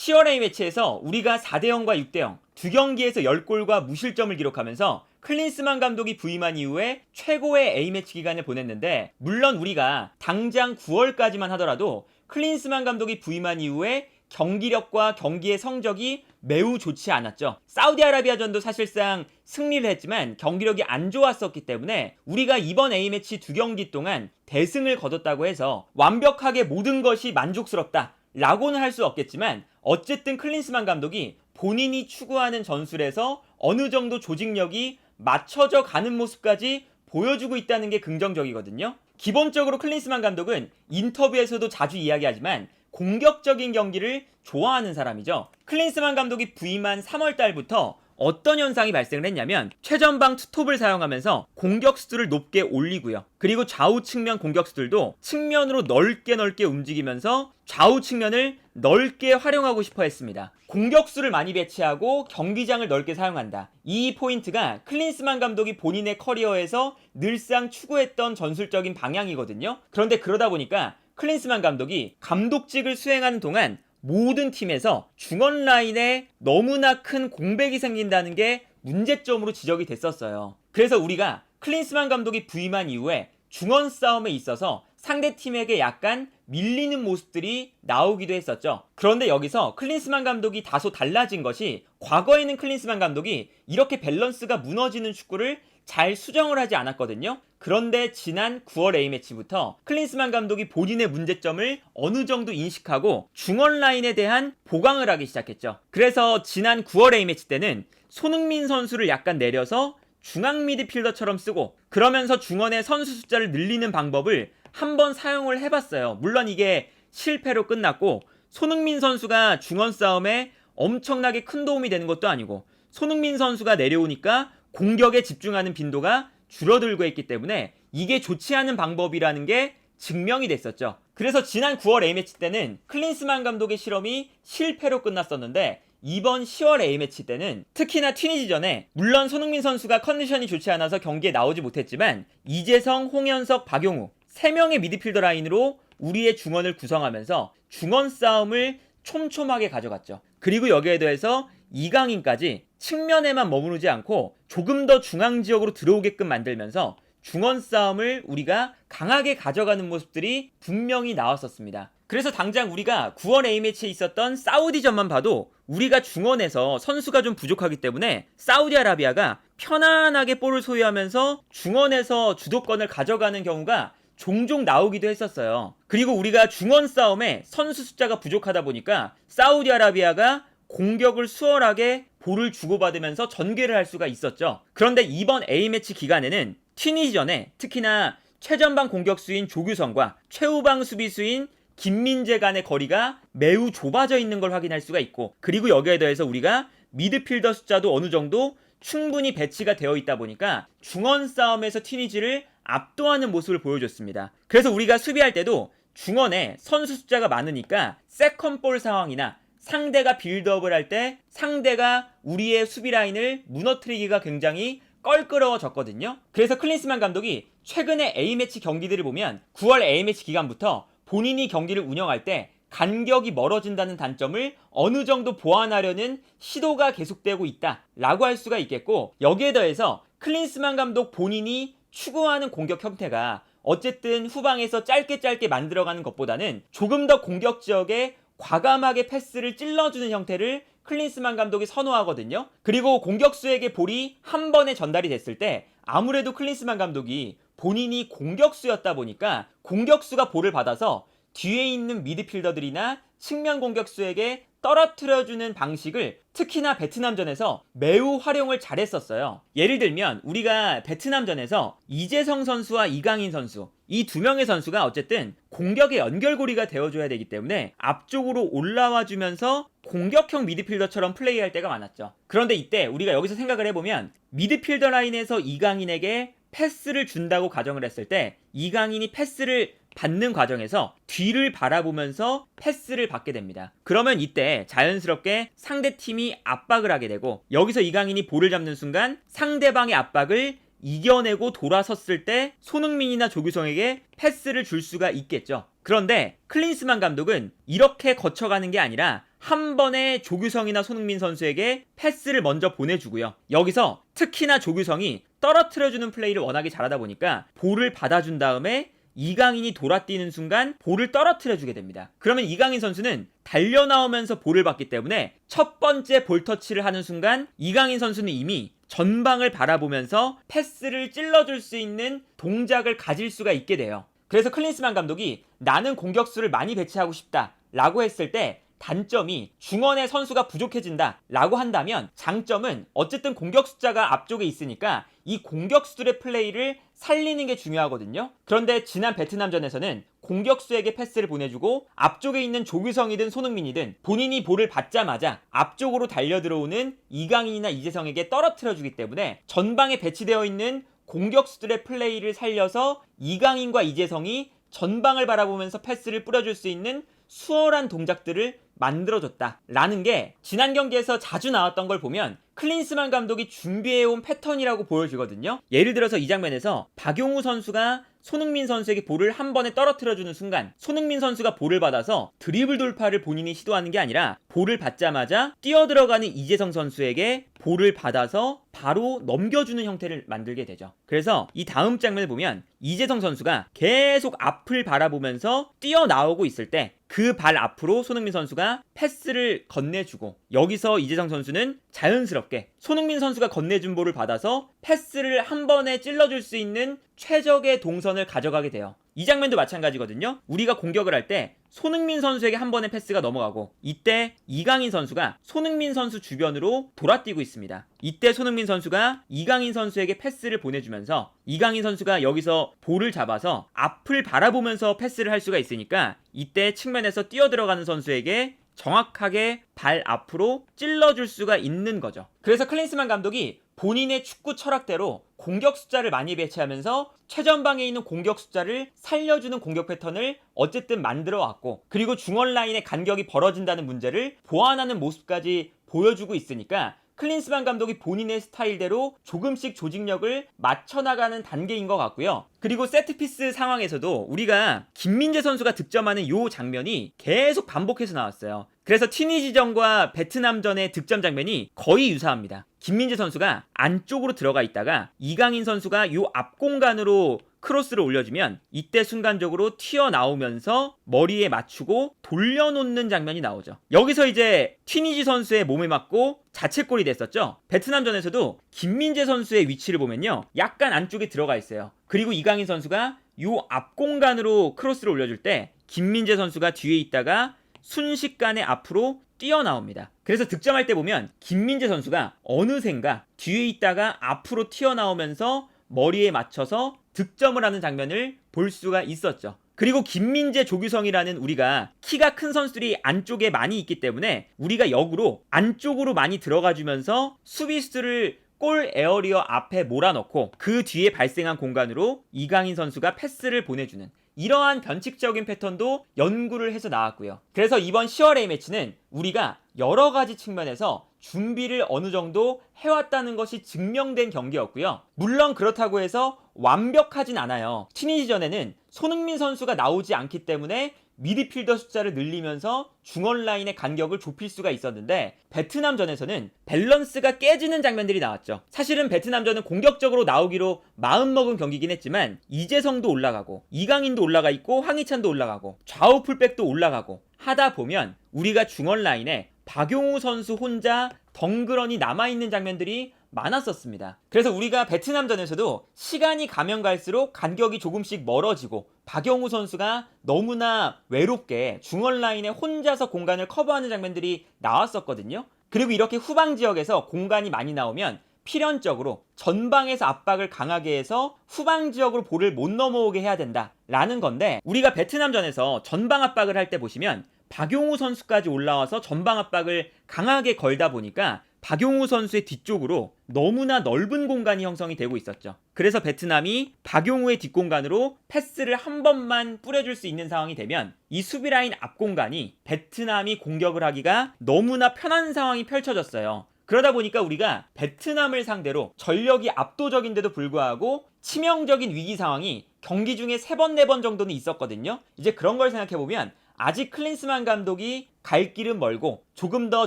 10월 A매치에서 우리가 4대0과 6대0 두 경기에서 10골과 무실점을 기록하면서 클린스만 감독이 부임한 이후에 최고의 A매치 기간을 보냈는데, 물론 우리가 당장 9월까지만 하더라도 클린스만 감독이 부임한 이후에 경기력과 경기의 성적이 매우 좋지 않았죠. 사우디아라비아전도 사실상 승리를 했지만 경기력이 안 좋았었기 때문에 우리가 이번 A매치 두 경기 동안 대승을 거뒀다고 해서 완벽하게 모든 것이 만족스럽다 라고는 할 수 없겠지만, 어쨌든 클린스만 감독이 본인이 추구하는 전술에서 어느 정도 조직력이 맞춰져 가는 모습까지 보여주고 있다는 게 긍정적이거든요. 기본적으로 클린스만 감독은 인터뷰에서도 자주 이야기하지만 공격적인 경기를 좋아하는 사람이죠. 클린스만 감독이 부임한 3월달부터 어떤 현상이 발생을 했냐면, 최전방 투톱을 사용하면서 공격수들을 높게 올리고요. 그리고 좌우 측면 공격수들도 측면으로 넓게 움직이면서 좌우 측면을 넓게 활용하고 싶어 했습니다. 공격수를 많이 배치하고 경기장을 넓게 사용한다. 이 포인트가 클린스만 감독이 본인의 커리어에서 늘상 추구했던 전술적인 방향이거든요. 그런데 그러다 보니까 클린스만 감독이 감독직을 수행하는 동안 모든 팀에서 중원 라인에 너무나 큰 공백이 생긴다는 게 문제점으로 지적이 됐었어요. 그래서 우리가 클린스만 감독이 부임한 이후에 중원 싸움에 있어서 상대팀에게 약간 밀리는 모습들이 나오기도 했었죠. 그런데 여기서 클린스만 감독이 다소 달라진 것이, 과거에는 클린스만 감독이 이렇게 밸런스가 무너지는 축구를 잘 수정을 하지 않았거든요. 그런데 지난 9월 A매치부터 클린스만 감독이 본인의 문제점을 어느 정도 인식하고 중원 라인에 대한 보강을 하기 시작했죠. 그래서 지난 9월 A매치 때는 손흥민 선수를 약간 내려서 중앙 미드필더처럼 쓰고, 그러면서 중원의 선수 숫자를 늘리는 방법을 한번 사용을 해봤어요. 물론 이게 실패로 끝났고, 손흥민 선수가 중원 싸움에 엄청나게 큰 도움이 되는 것도 아니고, 손흥민 선수가 내려오니까 공격에 집중하는 빈도가 줄어들고 있기 때문에 이게 좋지 않은 방법이라는 게 증명이 됐었죠. 그래서 지난 9월 A매치 때는 클린스만 감독의 실험이 실패로 끝났었는데, 이번 10월 A매치 때는 특히나 튀니지전에 물론 손흥민 선수가 컨디션이 좋지 않아서 경기에 나오지 못했지만 이재성, 홍현석, 박용우 3명의 미드필더 라인으로 우리의 중원을 구성하면서 중원 싸움을 촘촘하게 가져갔죠. 그리고 여기에 더해서 이강인까지 측면에만 머무르지 않고 조금 더 중앙 지역으로 들어오게끔 만들면서 중원 싸움을 우리가 강하게 가져가는 모습들이 분명히 나왔었습니다. 그래서 당장 우리가 9월 A매치에 있었던 사우디전만 봐도 우리가 중원에서 선수가 좀 부족하기 때문에 사우디아라비아가 편안하게 볼을 소유하면서 중원에서 주도권을 가져가는 경우가 종종 나오기도 했었어요. 그리고 우리가 중원 싸움에 선수 숫자가 부족하다 보니까 사우디아라비아가 공격을 수월하게 볼을 주고받으면서 전개를 할 수가 있었죠. 그런데 이번 A매치 기간에는 튀니지전에 특히나 최전방 공격수인 조규성과 최후방 수비수인 김민재 간의 거리가 매우 좁아져 있는 걸 확인할 수가 있고, 그리고 여기에 더해서 우리가 미드필더 숫자도 어느 정도 충분히 배치가 되어 있다 보니까 중원 싸움에서 튀니지를 압도하는 모습을 보여줬습니다. 그래서 우리가 수비할 때도 중원에 선수 숫자가 많으니까 세컨볼 상황이나 상대가 빌드업을 할 때 상대가 우리의 수비 라인을 무너뜨리기가 굉장히 껄끄러워졌거든요. 그래서 클린스만 감독이 최근에 A매치 경기들을 보면 9월 A매치 기간부터 본인이 경기를 운영할 때 간격이 멀어진다는 단점을 어느 정도 보완하려는 시도가 계속되고 있다라고 할 수가 있겠고, 여기에 더해서 클린스만 감독 본인이 추구하는 공격 형태가 어쨌든 후방에서 짧게 만들어가는 것보다는 조금 더 공격 지역에 과감하게 패스를 찔러주는 형태를 클린스만 감독이 선호하거든요. 그리고 공격수에게 볼이 한 번에 전달이 됐을 때 아무래도 클린스만 감독이 본인이 공격수였다 보니까 공격수가 볼을 받아서 뒤에 있는 미드필더들이나 측면 공격수에게 떨어뜨려주는 방식을 특히나 베트남전에서 매우 활용을 잘했었어요. 예를 들면 우리가 베트남전에서 이재성 선수와 이강인 선수, 이 두 명의 선수가 어쨌든 공격의 연결고리가 되어줘야 되기 때문에 앞쪽으로 올라와주면서 공격형 미드필더처럼 플레이할 때가 많았죠. 그런데 이때 우리가 여기서 생각을 해보면 미드필더 라인에서 이강인에게 패스를 준다고 가정을 했을 때 이강인이 패스를 받는 과정에서 뒤를 바라보면서 패스를 받게 됩니다. 그러면 이때 자연스럽게 상대팀이 압박을 하게 되고, 여기서 이강인이 볼을 잡는 순간 상대방의 압박을 이겨내고 돌아섰을 때 손흥민이나 조규성에게 패스를 줄 수가 있겠죠. 그런데 클린스만 감독은 이렇게 거쳐가는 게 아니라 한 번에 조규성이나 손흥민 선수에게 패스를 먼저 보내주고요. 여기서 특히나 조규성이 떨어뜨려주는 플레이를 워낙에 잘하다 보니까 볼을 받아준 다음에 이강인이 돌아뛰는 순간 볼을 떨어뜨려주게 됩니다. 그러면 이강인 선수는 달려나오면서 볼을 받기 때문에 첫 번째 볼 터치를 하는 순간 이강인 선수는 이미 전방을 바라보면서 패스를 찔러줄 수 있는 동작을 가질 수가 있게 돼요. 그래서 클린스만 감독이 나는 공격수를 많이 배치하고 싶다 라고 했을 때 단점이 중원의 선수가 부족해진다 라고 한다면 장점은 어쨌든 공격 숫자가 앞쪽에 있으니까 이 공격수들의 플레이를 살리는 게 중요하거든요. 그런데 지난 베트남전에서는 공격수에게 패스를 보내주고 앞쪽에 있는 조규성이든 손흥민이든 본인이 볼을 받자마자 앞쪽으로 달려들어오는 이강인이나 이재성에게 떨어뜨려주기 때문에 전방에 배치되어 있는 공격수들의 플레이를 살려서 이강인과 이재성이 전방을 바라보면서 패스를 뿌려줄 수 있는 수월한 동작들을 만들어줬다라는 게 지난 경기에서 자주 나왔던 걸 보면 클린스만 감독이 준비해온 패턴이라고 보여지거든요. 예를 들어서 이 장면에서 박용우 선수가 손흥민 선수에게 볼을 한 번에 떨어뜨려주는 순간 손흥민 선수가 볼을 받아서 드리블 돌파를 본인이 시도하는 게 아니라 볼을 받자마자 뛰어들어가는 이재성 선수에게 볼을 받아서 바로 넘겨주는 형태를 만들게 되죠. 그래서 이 다음 장면을 보면 이재성 선수가 계속 앞을 바라보면서 뛰어나오고 있을 때 그 발 앞으로 손흥민 선수가 패스를 건네주고 여기서 이재성 선수는 자연스럽게 손흥민 선수가 건네준 볼을 받아서 패스를 한 번에 찔러줄 수 있는 최적의 동선을 가져가게 돼요. 이 장면도 마찬가지거든요. 우리가 공격을 할 때 손흥민 선수에게 한 번에 패스가 넘어가고 이때 이강인 선수가 손흥민 선수 주변으로 돌아뛰고 있습니다. 이때 손흥민 선수가 이강인 선수에게 패스를 보내주면서 이강인 선수가 여기서 볼을 잡아서 앞을 바라보면서 패스를 할 수가 있으니까 이때 측면에서 뛰어들어가는 선수에게 정확하게 발 앞으로 찔러줄 수가 있는 거죠. 그래서 클린스만 감독이 본인의 축구 철학대로 공격 숫자를 많이 배치하면서 최전방에 있는 공격 숫자를 살려주는 공격 패턴을 어쨌든 만들어 왔고 그리고 중원 라인의 간격이 벌어진다는 문제를 보완하는 모습까지 보여주고 있으니까 클린스만 감독이 본인의 스타일대로 조금씩 조직력을 맞춰나가는 단계인 것 같고요. 그리고 세트피스 상황에서도 우리가 김민재 선수가 득점하는 이 장면이 계속 반복해서 나왔어요. 그래서 튀니지전과 베트남전의 득점 장면이 거의 유사합니다. 김민재 선수가 안쪽으로 들어가 있다가 이강인 선수가 이 앞 공간으로 크로스를 올려주면 이때 순간적으로 튀어나오면서 머리에 맞추고 돌려놓는 장면이 나오죠. 여기서 이제 튀니지 선수의 몸에 맞고 자책골이 됐었죠. 베트남전에서도 김민재 선수의 위치를 보면요 약간 안쪽에 들어가 있어요. 그리고 이강인 선수가 이 앞 공간으로 크로스를 올려줄 때 김민재 선수가 뒤에 있다가 순식간에 앞으로 뛰어나옵니다. 그래서 득점할 때 보면 김민재 선수가 어느샌가 뒤에 있다가 앞으로 튀어나오면서 머리에 맞춰서 득점을 하는 장면을 볼 수가 있었죠. 그리고 김민재, 조규성이라는 우리가 키가 큰 선수들이 안쪽에 많이 있기 때문에 우리가 역으로 안쪽으로 많이 들어가주면서 수비수들을 골 에어리어 앞에 몰아넣고 그 뒤에 발생한 공간으로 이강인 선수가 패스를 보내주는 이러한 변칙적인 패턴도 연구를 해서 나왔고요. 그래서 이번 10월 A매치는 우리가 여러 가지 측면에서 준비를 어느 정도 해왔다는 것이 증명된 경기였고요. 물론 그렇다고 해서 완벽하진 않아요. 튀니지전에는 손흥민 선수가 나오지 않기 때문에 미드필더 숫자를 늘리면서 중원 라인의 간격을 좁힐 수가 있었는데 베트남전에서는 밸런스가 깨지는 장면들이 나왔죠. 사실은 베트남전은 공격적으로 나오기로 마음먹은 경기긴 했지만 이재성도 올라가고 이강인도 올라가 있고 황희찬도 올라가고 좌우 풀백도 올라가고 하다 보면 우리가 중원 라인에 박용우 선수 혼자 덩그러니 남아있는 장면들이 많았었습니다. 그래서 우리가 베트남전에서도 시간이 가면 갈수록 간격이 조금씩 멀어지고 박용우 선수가 너무나 외롭게 중원 라인에 혼자서 공간을 커버하는 장면들이 나왔었거든요. 그리고 이렇게 후방 지역에서 공간이 많이 나오면 필연적으로 전방에서 압박을 강하게 해서 후방 지역으로 볼을 못 넘어오게 해야 된다라는 건데 우리가 베트남전에서 전방 압박을 할 때 보시면 박용우 선수까지 올라와서 전방 압박을 강하게 걸다 보니까 박용우 선수의 뒤쪽으로 너무나 넓은 공간이 형성이 되고 있었죠. 그래서 베트남이 박용우의 뒷공간으로 패스를 한 번만 뿌려줄 수 있는 상황이 되면 이 수비라인 앞 공간이 베트남이 공격을 하기가 너무나 편한 상황이 펼쳐졌어요. 그러다 보니까 우리가 베트남을 상대로 전력이 압도적인데도 불구하고 치명적인 위기 상황이 경기 중에 3번, 4번 정도는 있었거든요. 이제 그런 걸 생각해보면 아직 클린스만 감독이 갈 길은 멀고 조금 더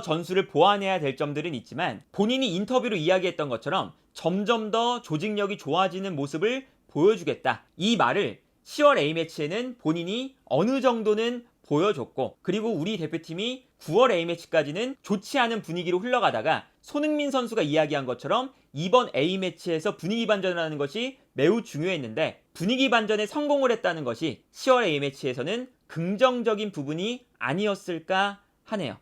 전술을 보완해야 될 점들은 있지만 본인이 인터뷰로 이야기했던 것처럼 점점 더 조직력이 좋아지는 모습을 보여주겠다. 이 말을 10월 A매치에는 본인이 어느 정도는 보여줬고, 그리고 우리 대표팀이 9월 A매치까지는 좋지 않은 분위기로 흘러가다가 손흥민 선수가 이야기한 것처럼 이번 A매치에서 분위기 반전을 하는 것이 매우 중요했는데 분위기 반전에 성공을 했다는 것이 10월 A매치에서는 긍정적인 부분이 아니었을까 하네요.